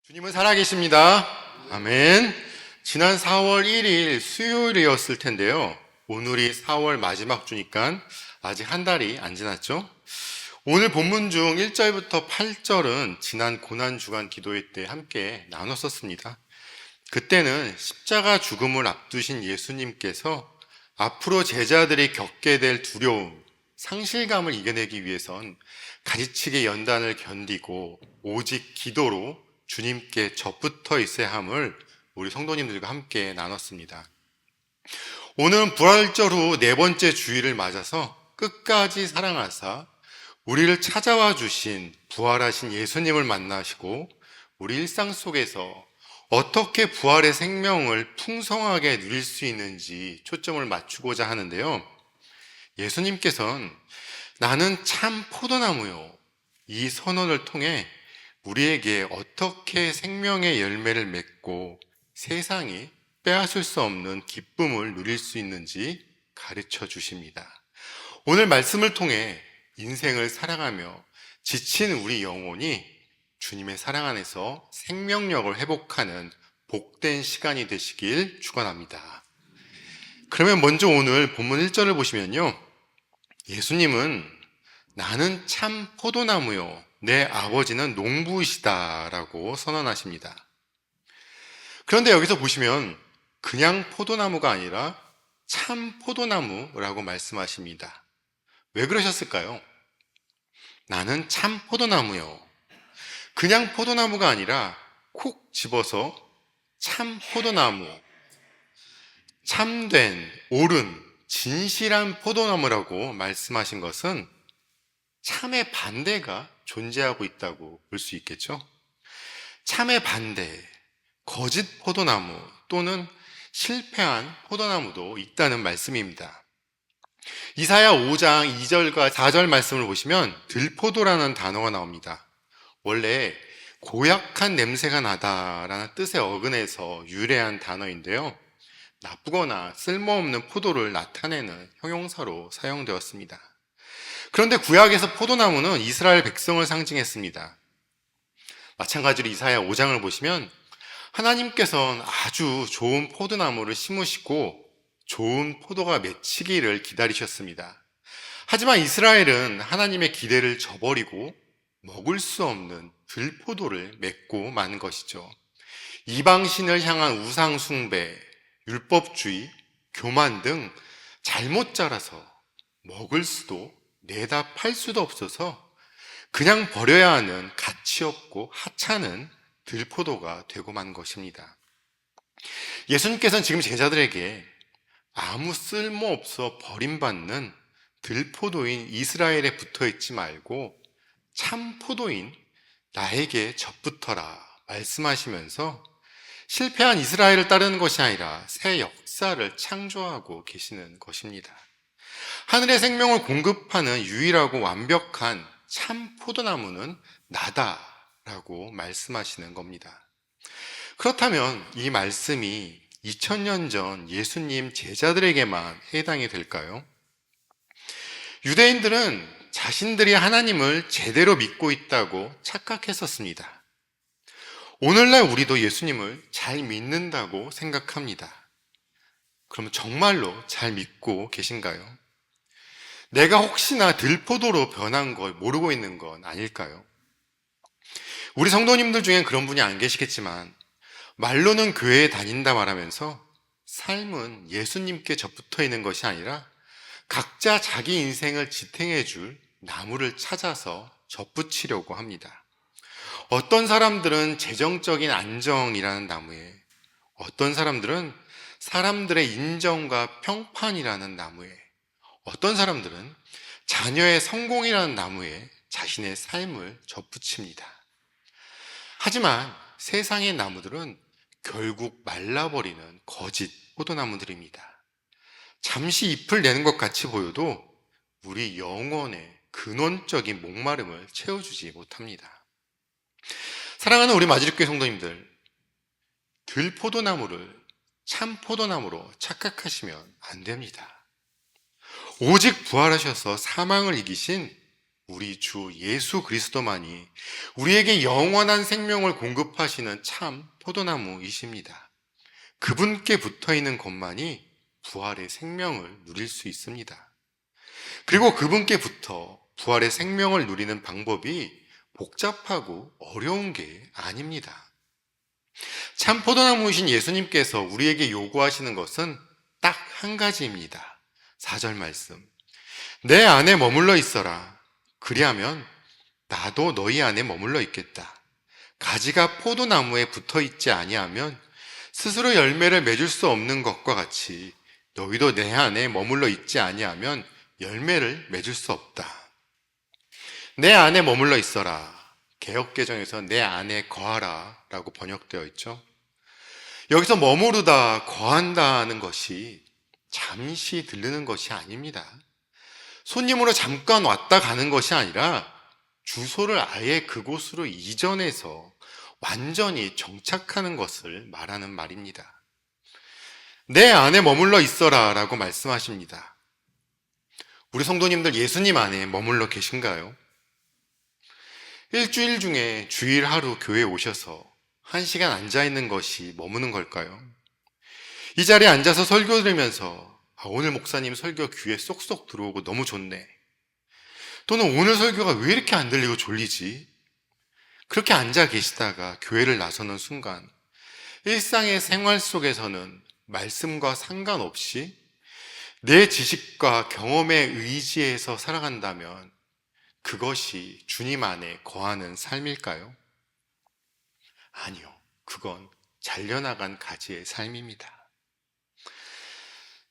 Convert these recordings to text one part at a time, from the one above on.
주님은 살아계십니다. 아멘. 지난 4월 1일 수요일이었을 텐데요. 오늘이 4월 마지막 주니까 아직 한 달이 안 지났죠? 오늘 본문 중 1절부터 8절은 지난 고난주간 기도회 때 함께 나눴었습니다. 그때는 십자가 죽음을 앞두신 예수님께서 앞으로 제자들이 겪게 될 두려움, 상실감을 이겨내기 위해선 가지치기 연단을 견디고 오직 기도로 주님께 접붙어 있어야 함을 우리 성도님들과 함께 나눴습니다. 오늘은 부활절 후 네 번째 주일을 맞아서 끝까지 사랑하사 우리를 찾아와 주신 부활하신 예수님을 만나시고 우리 일상 속에서 어떻게 부활의 생명을 풍성하게 누릴 수 있는지 초점을 맞추고자 하는데요. 예수님께서는 나는 참 포도나무요, 이 선언을 통해 우리에게 어떻게 생명의 열매를 맺고 세상이 빼앗을 수 없는 기쁨을 누릴 수 있는지 가르쳐 주십니다. 오늘 말씀을 통해 인생을 살아가며 지친 우리 영혼이 주님의 사랑 안에서 생명력을 회복하는 복된 시간이 되시길 축원합니다. 그러면 먼저 오늘 본문 1절을 보시면요, 예수님은 나는 참 포도나무요, 내 아버지는 농부이시다라고 선언하십니다. 그런데 여기서 보시면 그냥 포도나무가 아니라 참 포도나무라고 말씀하십니다. 왜 그러셨을까요? 나는 참 포도나무요. 그냥 포도나무가 아니라 콕 집어서 참 포도나무, 참된, 옳은, 진실한 포도나무라고 말씀하신 것은 참의 반대가 존재하고 있다고 볼 수 있겠죠? 참의 반대, 거짓 포도나무 또는 실패한 포도나무도 있다는 말씀입니다. 이사야 5장 2절과 4절 말씀을 보시면 들포도라는 단어가 나옵니다. 원래 고약한 냄새가 나다라는 뜻의 어근에서 유래한 단어인데요, 나쁘거나 쓸모없는 포도를 나타내는 형용사로 사용되었습니다. 그런데 구약에서 포도나무는 이스라엘 백성을 상징했습니다. 마찬가지로 이사야 5장을 보시면 하나님께서는 아주 좋은 포도나무를 심으시고 좋은 포도가 맺히기를 기다리셨습니다. 하지만 이스라엘은 하나님의 기대를 저버리고 먹을 수 없는 들포도를 맺고 만 것이죠. 이방신을 향한 우상숭배, 율법주의, 교만 등 잘못 자라서 먹을 수도 내다 팔 수도 없어서 그냥 버려야 하는 가치 없고 하찮은 들포도가 되고 만 것입니다. 예수님께서는 지금 제자들에게 아무 쓸모없어 버림받는 들포도인 이스라엘에 붙어있지 말고 참 포도인 나에게 접붙어라 말씀하시면서 실패한 이스라엘을 따르는 것이 아니라 새 역사를 창조하고 계시는 것입니다. 하늘의 생명을 공급하는 유일하고 완벽한 참 포도나무는 나다라고 말씀하시는 겁니다. 그렇다면 이 말씀이 2000년 전 예수님 제자들에게만 해당이 될까요? 유대인들은 자신들이 하나님을 제대로 믿고 있다고 착각했었습니다. 오늘날 우리도 예수님을 잘 믿는다고 생각합니다. 그럼 정말로 잘 믿고 계신가요? 내가 혹시나 들포도로 변한 걸 모르고 있는 건 아닐까요? 우리 성도님들 중엔 그런 분이 안 계시겠지만 말로는 교회에 다닌다 말하면서 삶은 예수님께 접붙어 있는 것이 아니라 각자 자기 인생을 지탱해 줄 나무를 찾아서 접붙이려고 합니다. 어떤 사람들은 재정적인 안정이라는 나무에, 어떤 사람들은 사람들의 인정과 평판이라는 나무에, 어떤 사람들은 자녀의 성공이라는 나무에 자신의 삶을 접붙입니다. 하지만 세상의 나무들은 결국 말라버리는 거짓 포도나무들입니다. 잠시 잎을 내는 것 같이 보여도 우리 영혼의 근원적인 목마름을 채워주지 못합니다. 사랑하는 우리 마지막교회 성도님들, 들포도나무를 참 포도나무로 착각하시면 안 됩니다. 오직 부활하셔서 사망을 이기신 우리 주 예수 그리스도만이 우리에게 영원한 생명을 공급하시는 참 포도나무이십니다. 그분께 붙어 있는 것만이 부활의 생명을 누릴 수 있습니다. 그리고 그분께 붙어 부활의 생명을 누리는 방법이 복잡하고 어려운 게 아닙니다. 참 포도나무이신 예수님께서 우리에게 요구하시는 것은 딱 한 가지입니다. 4절 말씀. 내 안에 머물러 있어라. 그리하면 나도 너희 안에 머물러 있겠다. 가지가 포도나무에 붙어 있지 아니하면 스스로 열매를 맺을 수 없는 것과 같이 너희도 내 안에 머물러 있지 아니하면 열매를 맺을 수 없다. 내 안에 머물러 있어라. 개역개정에서 내 안에 거하라 라고 번역되어 있죠. 여기서 머무르다, 거한다는 것이 잠시 들르는 것이 아닙니다. 손님으로 잠깐 왔다 가는 것이 아니라 주소를 아예 그곳으로 이전해서 완전히 정착하는 것을 말하는 말입니다. 내 안에 머물러 있어라 라고 말씀하십니다. 우리 성도님들 예수님 안에 머물러 계신가요? 일주일 중에 주일 하루 교회에 오셔서 1시간 앉아있는 것이 머무는 걸까요? 이 자리에 앉아서 설교 들으면서 오늘 목사님 설교 귀에 쏙쏙 들어오고 너무 좋네. 또는 오늘 설교가 왜 이렇게 안 들리고 졸리지? 그렇게 앉아 계시다가 교회를 나서는 순간 일상의 생활 속에서는 말씀과 상관없이 내 지식과 경험에 의지해서 살아간다면 그것이 주님 안에 거하는 삶일까요? 아니요. 그건 잘려나간 가지의 삶입니다.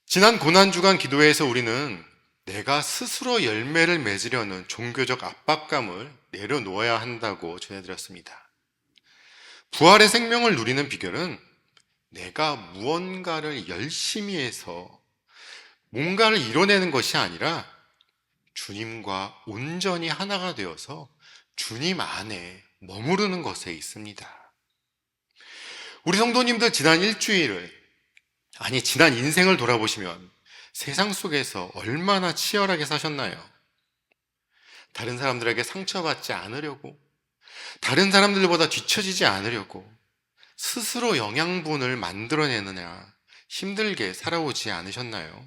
지난 고난주간 기도회에서 우리는 내가 스스로 열매를 맺으려는 종교적 압박감을 내려놓아야 한다고 전해드렸습니다. 부활의 생명을 누리는 비결은 내가 무언가를 열심히 해서 뭔가를 이뤄내는 것이 아니라 주님과 온전히 하나가 되어서 주님 안에 머무르는 것에 있습니다. 우리 성도님들 지난 일주일을, 지난 인생을 돌아보시면 세상 속에서 얼마나 치열하게 사셨나요? 다른 사람들에게 상처받지 않으려고, 다른 사람들보다 뒤처지지 않으려고 스스로 영양분을 만들어내느냐 힘들게 살아오지 않으셨나요?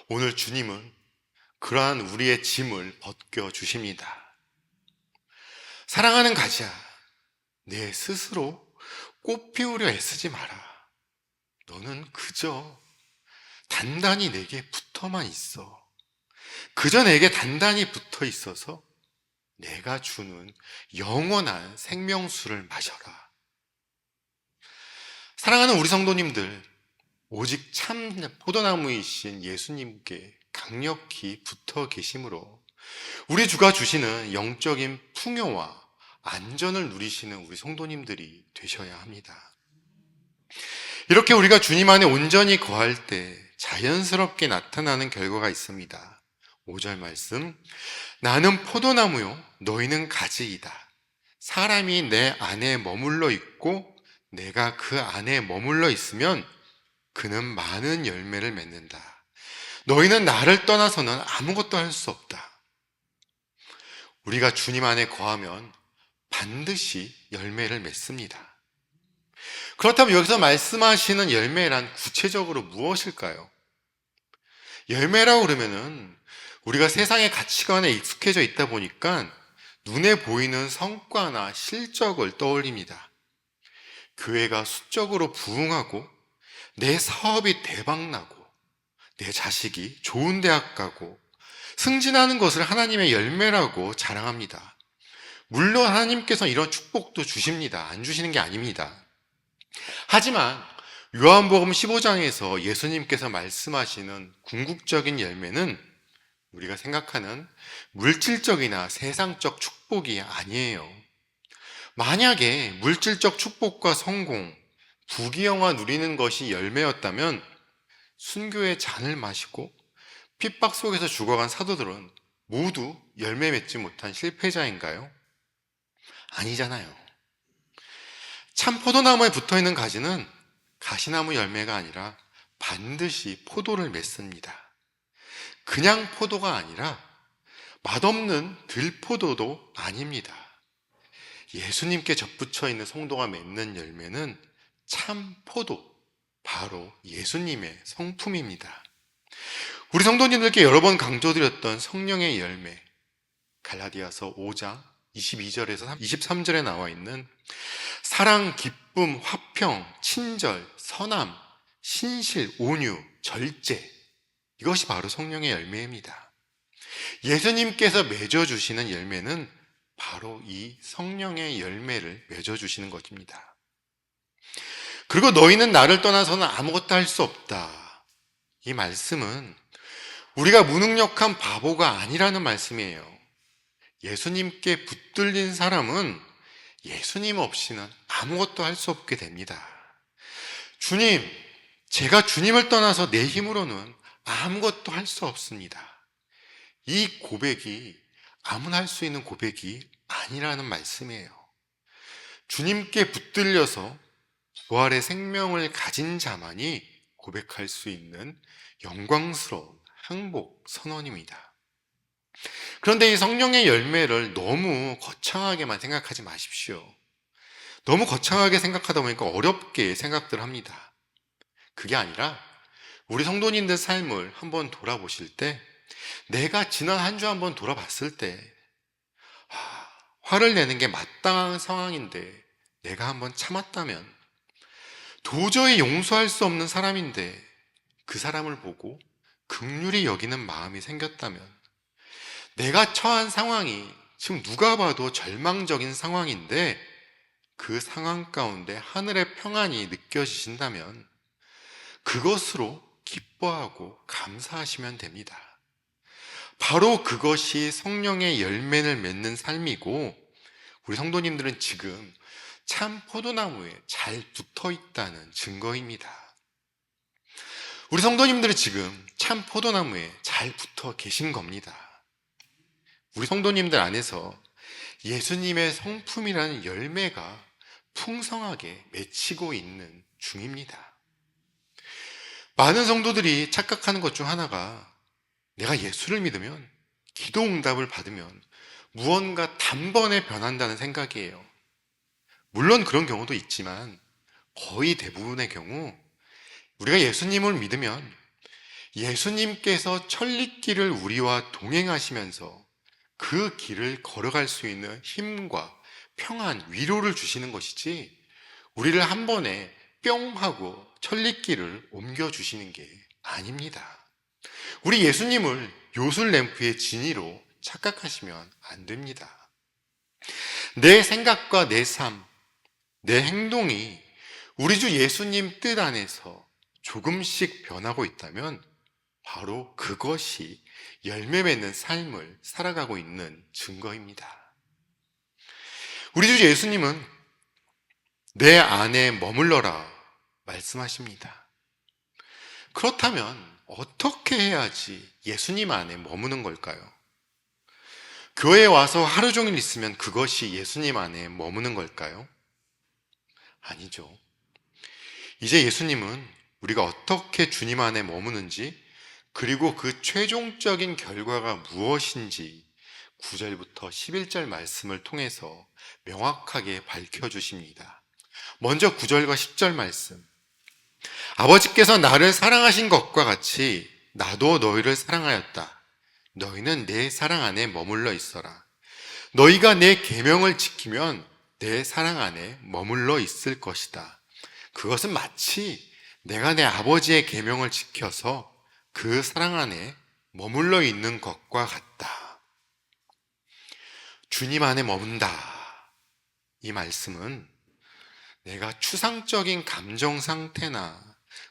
오늘 주님은 그러한 우리의 짐을 벗겨주십니다. 사랑하는 가지야, 내 스스로 꽃 피우려 애쓰지 마라. 너는 그저 단단히 내게 붙어만 있어. 그저 내게 단단히 붙어 있어서 내가 주는 영원한 생명수를 마셔라. 사랑하는 우리 성도님들, 오직 참 포도나무이신 예수님께 강력히 붙어 계심으로 우리 주가 주시는 영적인 풍요와 안전을 누리시는 우리 성도님들이 되셔야 합니다. 이렇게 우리가 주님 안에 온전히 거할 때 자연스럽게 나타나는 결과가 있습니다. 5절 말씀, 나는 포도나무요 너희는 가지이다. 사람이 내 안에 머물러 있고 내가 그 안에 머물러 있으면 그는 많은 열매를 맺는다. 너희는 나를 떠나서는 아무것도 할 수 없다. 우리가 주님 안에 거하면 반드시 열매를 맺습니다. 그렇다면 여기서 말씀하시는 열매란 구체적으로 무엇일까요? 열매라고 그러면은 우리가 세상의 가치관에 익숙해져 있다 보니까 눈에 보이는 성과나 실적을 떠올립니다. 교회가 수적으로 부흥하고 내 사업이 대박나고 내 자식이 좋은 대학 가고 승진하는 것을 하나님의 열매라고 자랑합니다. 물론 하나님께서 이런 축복도 주십니다. 안 주시는 게 아닙니다. 하지만 요한복음 15장에서 예수님께서 말씀하시는 궁극적인 열매는 우리가 생각하는 물질적이나 세상적 축복이 아니에요. 만약에 물질적 축복과 성공, 부귀영화 누리는 것이 열매였다면 순교의 잔을 마시고 핍박 속에서 죽어간 사도들은 모두 열매 맺지 못한 실패자인가요? 아니잖아요. 참 포도나무에 붙어있는 가지는 가시나무 열매가 아니라 반드시 포도를 맺습니다. 그냥 포도가 아니라 맛없는 들포도도 아닙니다. 예수님께 접붙여 있는 성도가 맺는 열매는 참 포도, 바로 예수님의 성품입니다. 우리 성도님들께 여러 번 강조드렸던 성령의 열매, 갈라디아서 5장 22절에서 23절에 나와 있는 사랑, 기쁨, 화평, 친절, 선함, 신실, 온유, 절제, 이것이 바로 성령의 열매입니다. 예수님께서 맺어주시는 열매는 바로 이 성령의 열매를 맺어주시는 것입니다. 그리고 너희는 나를 떠나서는 아무것도 할 수 없다. 이 말씀은 우리가 무능력한 바보가 아니라는 말씀이에요. 예수님께 붙들린 사람은 예수님 없이는 아무것도 할 수 없게 됩니다. 주님, 제가 주님을 떠나서 내 힘으로는 아무것도 할 수 없습니다. 이 고백이 아무나 할 수 있는 고백이 아니라는 말씀이에요. 주님께 붙들려서 부활의 생명을 가진 자만이 고백할 수 있는 영광스러운 항복 선언입니다. 그런데 이 성령의 열매를 너무 거창하게만 생각하지 마십시오. 너무 거창하게 생각하다 보니까 어렵게 생각들 합니다. 그게 아니라 우리 성도님들 삶을 한번 돌아보실 때, 내가 지난 한 주 한번 돌아봤을 때 화를 내는 게 마땅한 상황인데 내가 한번 참았다면, 도저히 용서할 수 없는 사람인데 그 사람을 보고 긍휼히 여기는 마음이 생겼다면, 내가 처한 상황이 지금 누가 봐도 절망적인 상황인데 그 상황 가운데 하늘의 평안이 느껴지신다면 그것으로 기뻐하고 감사하시면 됩니다. 바로 그것이 성령의 열매를 맺는 삶이고, 우리 성도님들은 지금 참 포도나무에 잘 붙어 있다는 증거입니다. 우리 성도님들은 지금 참 포도나무에 잘 붙어 계신 겁니다. 우리 성도님들 안에서 예수님의 성품이라는 열매가 풍성하게 맺히고 있는 중입니다. 많은 성도들이 착각하는 것 중 하나가, 내가 예수를 믿으면, 기도 응답을 받으면 무언가 단번에 변한다는 생각이에요. 물론 그런 경우도 있지만 거의 대부분의 경우 우리가 예수님을 믿으면 예수님께서 천리길을 우리와 동행하시면서 그 길을 걸어갈 수 있는 힘과 평안, 위로를 주시는 것이지, 우리를 한 번에 뿅 하고 천리길을 옮겨주시는 게 아닙니다. 우리 예수님을 요술램프의 진이로 착각하시면 안 됩니다. 내 생각과 내 삶, 내 행동이 우리 주 예수님 뜻 안에서 조금씩 변하고 있다면 바로 그것이 열매 맺는 삶을 살아가고 있는 증거입니다. 우리 주 예수님은 내 안에 머물러라 말씀하십니다. 그렇다면 어떻게 해야지 예수님 안에 머무는 걸까요? 교회에 와서 하루 종일 있으면 그것이 예수님 안에 머무는 걸까요? 아니죠. 이제 예수님은 우리가 어떻게 주님 안에 머무는지, 그리고 그 최종적인 결과가 무엇인지 9절부터 11절 말씀을 통해서 명확하게 밝혀주십니다. 먼저 9절과 10절 말씀. 아버지께서 나를 사랑하신 것과 같이 나도 너희를 사랑하였다. 너희는 내 사랑 안에 머물러 있어라. 너희가 내 계명을 지키면 내 사랑 안에 머물러 있을 것이다. 그것은 마치 내가 내 아버지의 계명을 지켜서 그 사랑 안에 머물러 있는 것과 같다. 주님 안에 머문다. 이 말씀은 내가 추상적인 감정 상태나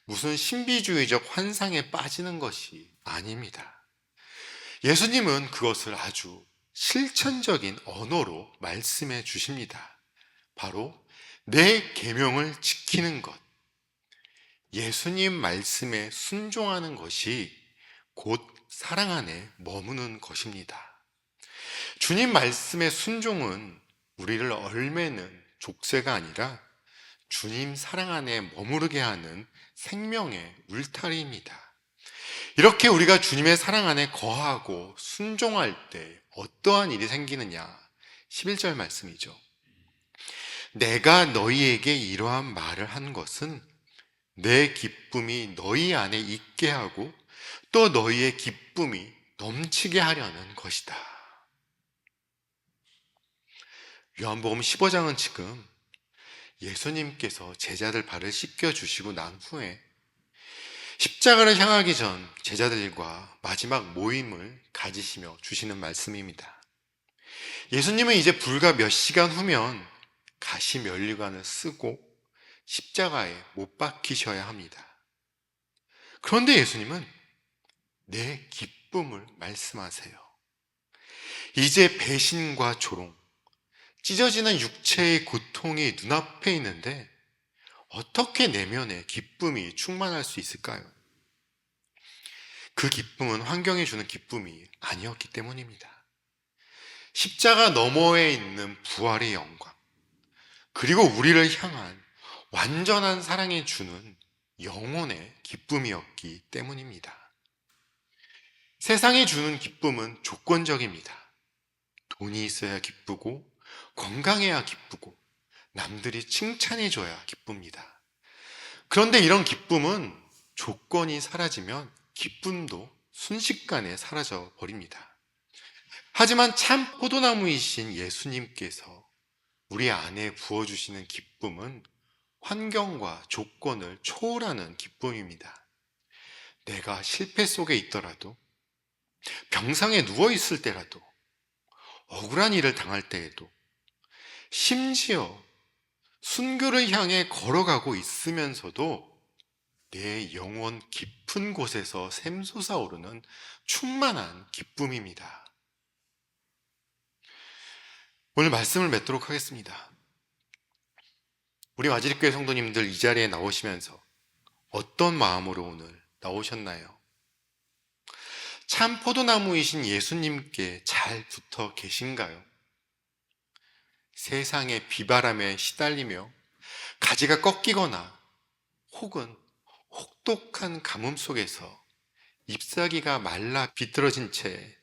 무슨 신비주의적 환상에 빠지는 것이 아닙니다. 예수님은 그것을 아주 실천적인 언어로 말씀해 주십니다. 바로 내 계명을 지키는 것, 예수님 말씀에 순종하는 것이 곧 사랑 안에 머무는 것입니다. 주님 말씀의 순종은 우리를 얼매는 족쇄가 아니라 주님 사랑 안에 머무르게 하는 생명의 울타리입니다. 이렇게 우리가 주님의 사랑 안에 거하고 순종할 때 어떠한 일이 생기느냐? 11절 말씀이죠. 내가 너희에게 이러한 말을 한 것은 내 기쁨이 너희 안에 있게 하고 또 너희의 기쁨이 넘치게 하려는 것이다. 요한복음 15장은 지금 예수님께서 제자들 발을 씻겨주시고 난 후에 십자가를 향하기 전 제자들과 마지막 모임을 가지시며 주시는 말씀입니다. 예수님은 이제 불과 몇 시간 후면 가시면류관을 쓰고 십자가에 못 박히셔야 합니다. 그런데 예수님은 내 기쁨을 말씀하세요. 이제 배신과 조롱, 찢어지는 육체의 고통이 눈앞에 있는데 어떻게 내면에 기쁨이 충만할 수 있을까요? 그 기쁨은 환경이 주는 기쁨이 아니었기 때문입니다. 십자가 너머에 있는 부활의 영광, 그리고 우리를 향한 완전한 사랑이 주는 영혼의 기쁨이었기 때문입니다. 세상이 주는 기쁨은 조건적입니다. 돈이 있어야 기쁘고 건강해야 기쁘고 남들이 칭찬해줘야 기쁩니다. 그런데 이런 기쁨은 조건이 사라지면 기쁨도 순식간에 사라져 버립니다. 하지만 참 포도나무이신 예수님께서 우리 안에 부어주시는 기쁨은 환경과 조건을 초월하는 기쁨입니다. 내가 실패 속에 있더라도, 병상에 누워있을 때라도, 억울한 일을 당할 때에도, 심지어 순교를 향해 걸어가고 있으면서도 내 영혼 깊은 곳에서 샘솟아오르는 충만한 기쁨입니다. 오늘 말씀을 맺도록 하겠습니다. 우리 와지리교회 성도님들 이 자리에 나오시면서 어떤 마음으로 오늘 나오셨나요? 참 포도나무이신 예수님께 잘 붙어 계신가요? 세상의 비바람에 시달리며 가지가 꺾이거나 혹은 혹독한 가뭄 속에서 잎사귀가 말라 비틀어진 채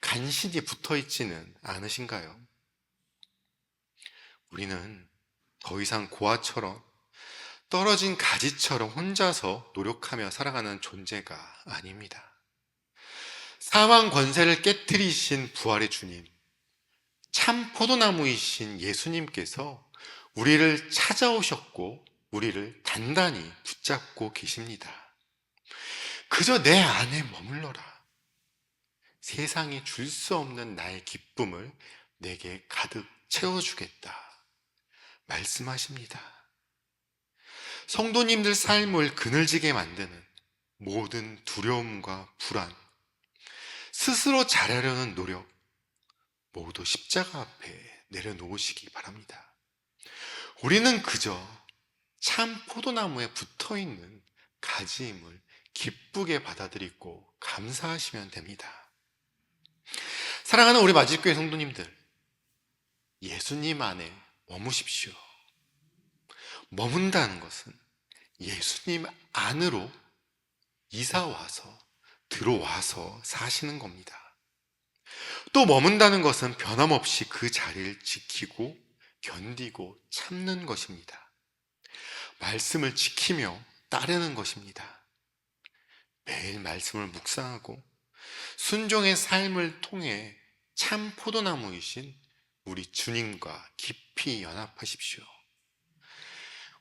간신히 붙어 있지는 않으신가요? 우리는 더 이상 고아처럼 떨어진 가지처럼 혼자서 노력하며 살아가는 존재가 아닙니다. 사망 권세를 깨뜨리신 부활의 주님, 참 포도나무이신 예수님께서 우리를 찾아오셨고 우리를 단단히 붙잡고 계십니다. 그저 내 안에 머물러라. 세상이 줄 수 없는 나의 기쁨을 내게 가득 채워주겠다 말씀하십니다. 성도님들 삶을 그늘지게 만드는 모든 두려움과 불안, 스스로 잘하려는 노력 모두 십자가 앞에 내려놓으시기 바랍니다. 우리는 그저 참 포도나무에 붙어있는 가지임을 기쁘게 받아들이고 감사하시면 됩니다. 사랑하는 우리 마지교회 성도님들, 예수님 안에 머무십시오. 머문다는 것은 예수님 안으로 이사와서 들어와서 사시는 겁니다. 또 머문다는 것은 변함없이 그 자리를 지키고 견디고 참는 것입니다. 말씀을 지키며 따르는 것입니다. 매일 말씀을 묵상하고 순종의 삶을 통해 참 포도나무이신 우리 주님과 깊이 연합하십시오.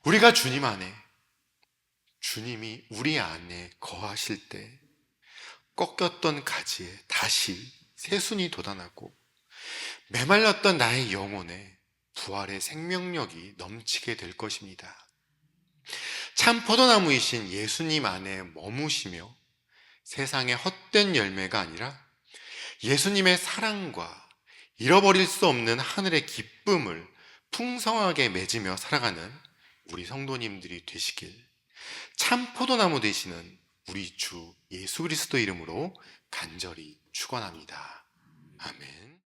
우리가 주님 안에, 주님이 우리 안에 거하실 때 꺾였던 가지에 다시 새순이 돋아나고 메말랐던 나의 영혼에 부활의 생명력이 넘치게 될 것입니다. 참 포도나무이신 예수님 안에 머무시며 세상의 헛된 열매가 아니라 예수님의 사랑과 잃어버릴 수 없는 하늘의 기쁨을 풍성하게 맺으며 살아가는 우리 성도님들이 되시길 참 포도나무 되시는 우리 주 예수 그리스도 이름으로 간절히 축원합니다. 아멘.